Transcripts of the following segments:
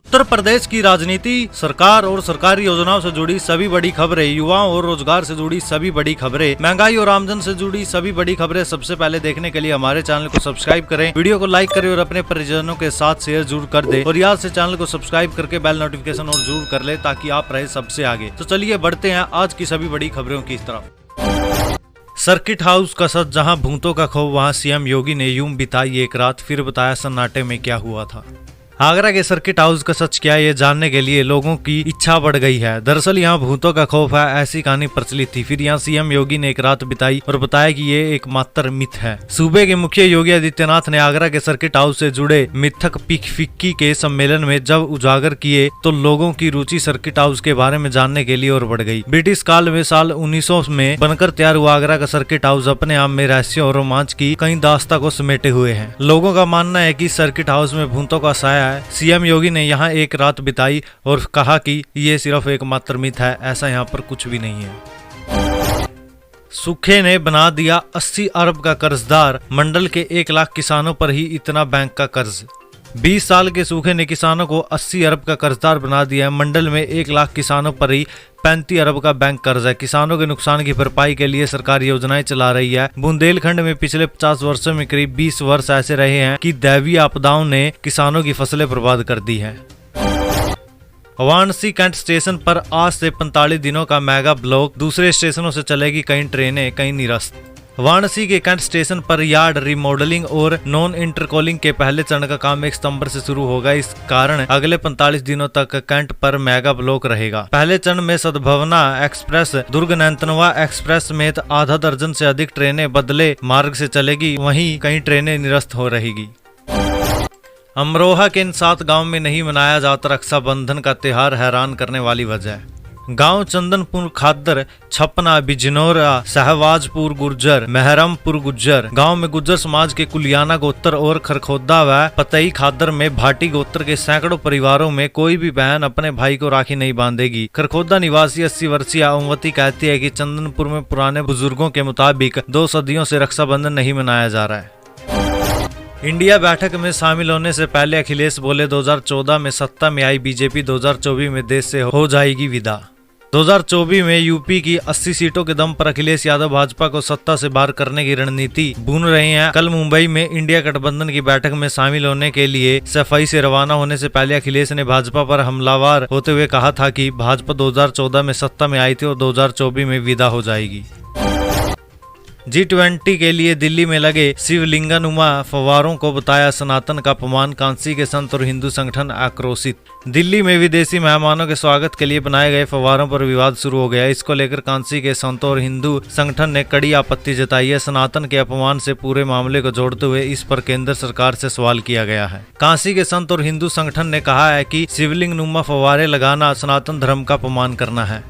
उत्तर प्रदेश की राजनीति, सरकार और सरकारी योजनाओं से जुड़ी सभी बड़ी खबरें, युवाओं और रोजगार से जुड़ी सभी बड़ी खबरें, महंगाई और आमदन से जुड़ी सभी बड़ी खबरें सबसे पहले देखने के लिए हमारे चैनल को सब्सक्राइब करें, वीडियो को लाइक करें और अपने परिजनों के साथ शेयर जरूर कर दें और याद से चैनल को सब्सक्राइब करके बेल नोटिफिकेशन और जरूर कर ले ताकि आप रहे सबसे आगे। तो चलिए बढ़ते हैं आज की सभी बड़ी खबरों की तरफ। सर्किट हाउस का सच, जहां भूतों का खौफ वहां सीएम योगी ने यूं बिताई एक रात, फिर बताया सन्नाटे में क्या हुआ था। आगरा के सर्किट हाउस का सच क्या है, ये जानने के लिए लोगों की इच्छा बढ़ गई है। दरअसल यहाँ भूतों का खौफ है, ऐसी कहानी प्रचलित थी। फिर यहाँ सीएम योगी ने एक रात बिताई और बताया कि ये एक मात्र मिथ है। सूबे के मुखिया योगी आदित्यनाथ ने आगरा के सर्किट हाउस से जुड़े मिथक फिक्की के सम्मेलन में जब उजागर किए तो लोगों की रुचि सर्किट हाउस के बारे में जानने के लिए और बढ़ गई। ब्रिटिश काल में साल 1900 में बनकर तैयार हुआ आगरा का सर्किट हाउस अपने आप में रहस्य और रोमांच की कई दास्तां को समेटे हुए है। लोगों का मानना है कि सर्किट हाउस में भूतों का साया। सीएम योगी ने यहाँ एक रात बिताई और कहा कि ये सिर्फ एक मात्र मिथ है, ऐसा यहाँ पर कुछ भी नहीं है। सूखे ने बना दिया 80 अरब का कर्जदार, मंडल के 1 लाख किसानों पर ही इतना बैंक का कर्ज। 20 साल के सूखे ने किसानों को 80 अरब का कर्जदार बना दिया है। मंडल में 1 लाख किसानों पर ही 35 अरब का बैंक कर्ज है। किसानों के नुकसान की भरपाई के लिए सरकार योजनाएं चला रही है। बुंदेलखंड में पिछले 50 वर्षों में करीब 20 वर्ष ऐसे रहे हैं कि दैवीय आपदाओं ने किसानों की फसलें बर्बाद कर दी है। वाराणसी कैंट स्टेशन पर आज से 45 दिनों का मेगा ब्लॉक, दूसरे स्टेशनों से चलेगी कई ट्रेनें, कई निरस्त। वाराणसी के कैंट स्टेशन पर यार्ड रिमॉडलिंग और नॉन इंटरकॉलिंग के पहले चरण का काम 1 सितंबर से शुरू होगा। इस कारण अगले 45 दिनों तक कैंट पर मेगा ब्लॉक रहेगा। पहले चरण में सद्भावना एक्सप्रेस, दुर्ग नैनतनवा एक्सप्रेस समेत आधा दर्जन से अधिक ट्रेनें बदले मार्ग से चलेगी, वहीं कई ट्रेनें निरस्त हो रहेगी। अमरोहा के इन 7 गाँव में नहीं मनाया जाता रक्षाबंधन का त्योहार, हैरान करने वाली वजह। गांव चंदनपुर खादर, छपना, बिजनौरा, सहवाजपुर गुर्जर, महरमपुर गुर्जर गांव में गुर्जर समाज के कुलियाना गोत्र और खरखोदा व पतई खादर में भाटी गोत्र के सैकड़ों परिवारों में कोई भी बहन अपने भाई को राखी नहीं बांधेगी। खरखोदा निवासी 80 वर्षीय ओमवती कहती है कि चंदनपुर में पुराने बुजुर्गों के मुताबिक 2 सदियों से रक्षाबंधन नहीं मनाया जा रहा है। इंडिया बैठक में शामिल होने से पहले अखिलेश बोले 2014 में सत्ता में आई बीजेपी 2024 में देश से हो जाएगी विदा। 2024 में यूपी की 80 सीटों के दम पर अखिलेश यादव भाजपा को सत्ता से बाहर करने की रणनीति बुन रहे हैं। कल मुंबई में इंडिया गठबंधन की बैठक में शामिल होने के लिए सफाई से रवाना होने से पहले अखिलेश ने भाजपा पर हमलावर होते हुए कहा था कि भाजपा 2014 में सत्ता में आई थी और 2024 में विदा हो जाएगी। G20 के लिए दिल्ली में लगे शिवलिंगानुमा फव्वारों को बताया सनातन का अपमान, कांसी के संत और हिंदू संगठन आक्रोशित। दिल्ली में विदेशी मेहमानों के स्वागत के लिए बनाए गए फव्वारों पर विवाद शुरू हो गया। इसको लेकर कांसी के संतों और हिंदू संगठन ने कड़ी आपत्ति जताई है। सनातन के अपमान से पूरे मामले को जोड़ते हुए इस पर केंद्र सरकार से सवाल किया गया है। कांसी के संत और हिंदू संगठन ने कहा है कि शिवलिंग नुमा फव्वारे लगाना सनातन धर्म का अपमान करना है।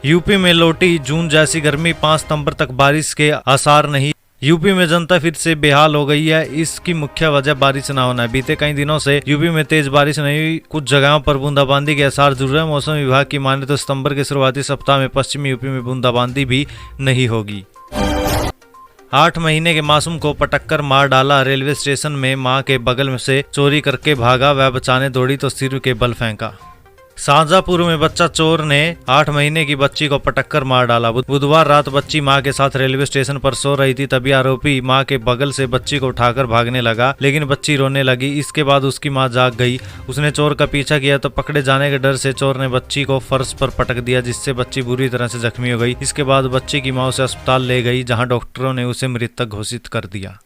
यूपी में लौटी जून जैसी गर्मी, 5 सितंबर तक बारिश के आसार नहीं। यूपी में जनता फिर से बेहाल हो गई है। इसकी मुख्य वजह बारिश न होना है। बीते कई दिनों से यूपी में तेज बारिश नहीं हुई, कुछ जगहों पर बूंदाबांदी के आसार जरूर है। मौसम विभाग की माने तो सितंबर के शुरुआती सप्ताह में पश्चिमी यूपी में बूंदाबांदी भी नहीं होगी। 8 महीने के मासूम को पटक कर मार डाला, रेलवे स्टेशन में मां के बगल में से चोरी करके भागा, वह बचाने दौड़ी तो सिर के बल फेंका। शाहजहांपुर में बच्चा चोर ने 8 महीने की बच्ची को पटक कर मार डाला। बुधवार रात बच्ची मां के साथ रेलवे स्टेशन पर सो रही थी, तभी आरोपी मां के बगल से बच्ची को उठाकर भागने लगा, लेकिन बच्ची रोने लगी। इसके बाद उसकी मां जाग गई। उसने चोर का पीछा किया तो पकड़े जाने के डर से चोर ने बच्ची को फर्श पर पटक दिया, जिससे बच्ची बुरी तरह से जख्मी हो गई। इसके बाद बच्ची की मां उसे अस्पताल ले गई, जहाँ डॉक्टरों ने उसे मृतक घोषित कर दिया।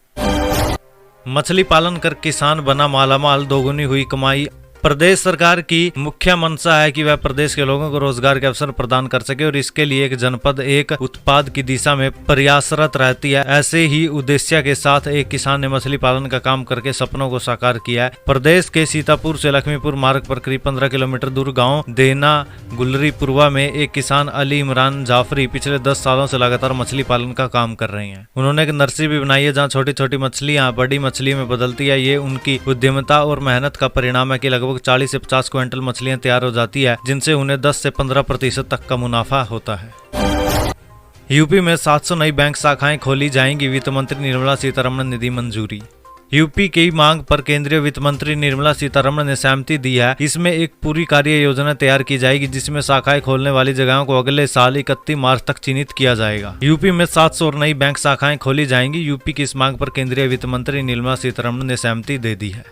मछली पालन कर किसान बना मालामाल, दोगुनी हुई कमाई। प्रदेश सरकार की मुख्य मंशा है कि वह प्रदेश के लोगों को रोजगार के अवसर प्रदान कर सके और इसके लिए एक जनपद एक उत्पाद की दिशा में प्रयासरत रहती है। ऐसे ही उद्देश्य के साथ एक किसान ने मछली पालन का काम करके सपनों को साकार किया है। प्रदेश के सीतापुर से लक्ष्मीपुर मार्ग पर करीब 15 किलोमीटर दूर गाँव देना गुलरी पुरवा में एक किसान अली इमरान जाफरी पिछले 10 सालों से लगातार मछली पालन का काम कर रहे हैं। उन्होंने एक नर्सरी भी बनाई है जहाँ छोटी छोटी मछलियाँ बड़ी मछली में बदलती है। ये उनकी उद्यमता और मेहनत का परिणाम है कि लगभग 40 से 50 क्विंटल मछलियां तैयार हो जाती है, जिनसे उन्हें 10 से 15% तक का मुनाफा होता है। यूपी में 700 नई बैंक शाखाएं खोली जाएंगी, वित्त मंत्री निर्मला सीतारमण ने दी मंजूरी। यूपी की मांग पर केंद्रीय वित्त मंत्री निर्मला सीतारमण ने सहमति दी है। इसमें एक पूरी कार्य योजना तैयार की जाएगी जिसमें शाखाएं खोलने वाली जगहों को अगले साल 31 मार्च तक चिन्हित किया जाएगा। यूपी में 700 नई बैंक शाखाएं खोली जाएंगी। यूपी की इस मांग पर केंद्रीय वित्त मंत्री निर्मला सीतारमण ने सहमति दे दी है।